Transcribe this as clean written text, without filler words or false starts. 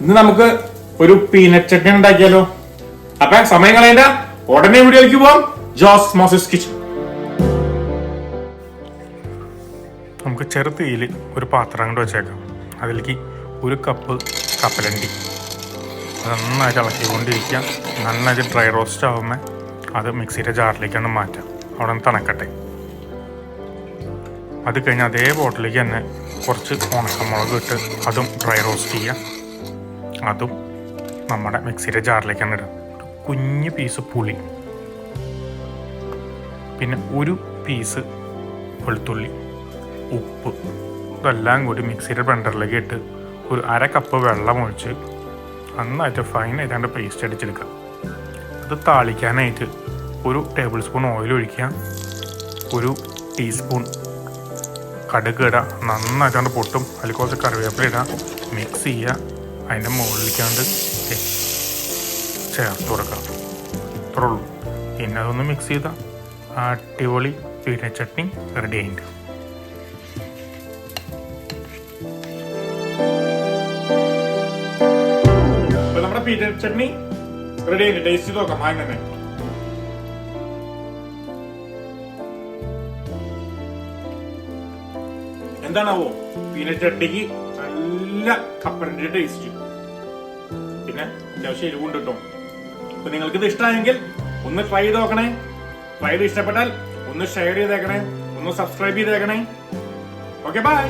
ഇന്ന് നമുക്ക് ഒരു പീനട്ട് ചട്നി ഉണ്ടാക്കിയാലോ? അപ്പൊ സമയം കളയണ്ട, ഉടനെ വീഡിയോയിലേക്ക് പോവാം. ജോസ് മോസസ് കിച്ചൺ. നമുക്ക് ചെറുതീയിൽ ഒരു പാത്രം കൊണ്ട് വെച്ചേക്കാം. അതിലേക്ക് ഒരു കപ്പ് കപ്പലണ്ടി നന്നായിട്ട് ഇളക്കിക്കൊണ്ടിരിക്കുക. നന്നായിട്ട് ഡ്രൈ റോസ്റ്റ് ആവുമ്പോൾ അത് മിക്സിയുടെ ജാറിലേക്കാണ് മാറ്റാം. അവിടെ നിന്ന് തണക്കട്ടെ. അത് കഴിഞ്ഞ് അതേ ബോട്ടിലേക്ക് തന്നെ കുറച്ച് ഉണക്കമുളക് ഇട്ട് അതും ഡ്രൈ റോസ്റ്റ് ചെയ്യുക. അതും നമ്മുടെ മിക്സിയുടെ ജാറിലേക്കാണ് ഇടുക. ഒരു കുഞ്ഞ് പീസ് പുളി, പിന്നെ ഒരു പീസ് വെളുത്തുള്ളി, ഉപ്പ്, ഇതെല്ലാം കൂടി മിക്സിയുടെ ബ്ലെൻഡറിലേക്ക് ഇട്ട് ഒരു 1/2 കപ്പ് വെള്ളം ഒഴിച്ച് നന്നായിട്ട് ഫൈനായിട്ട് പേസ്റ്റ് അടിച്ചെടുക്കുക. അത് താളിക്കാനായിട്ട് ഒരു ടേബിൾ സ്പൂൺ ഓയിൽ ഒഴിക്കുക. ഒരു ടീസ്പൂൺ കടുക് ഇടുക. നന്നായിട്ടാണ്ട് പൊട്ടും. അതിൽ കുറച്ച് കറിവേപ്പില ഇടുക. മിക്സ് ചെയ്യുക. അതിൻ്റെ മുകളിലേക്കാണ്ട് ചേർത്ത് കൊടുക്കുക. ഇത്രേ ഉള്ളൂ. പിന്നെ അതൊന്ന് മിക്സ് ചെയ്താൽ അടിപൊളി പീനട്ട് ചട്നി റെഡി ആയിട്ട്. നമ്മുടെ പീനട്ട് ചട്നി റെഡി ആയിട്ട് ടേസ്റ്റ് ചെയ്ത് നോക്കാം. ആദ്യം തന്നെ എന്താണാവോ പീനട്ട് ചട്നിക്ക് നല്ല കപ്പലണ്ടി ടേസ്റ്റ്, പിന്നെ അത്യാവശ്യം എരിവുണ്ട് കേട്ടോ. അപ്പൊ നിങ്ങൾക്ക് ഇത് ഇഷ്ടമായെങ്കിൽ ഒന്ന് ട്രൈ ചെയ്ത് നോക്കണേ. ട്രൈ ചെയ്ത് ഇഷ്ടപ്പെട്ടാൽ ഒന്ന് ഷെയർ ചെയ്തേക്കണേ, ഒന്ന് സബ്സ്ക്രൈബ് ചെയ്തേക്കണേ. Okay, by.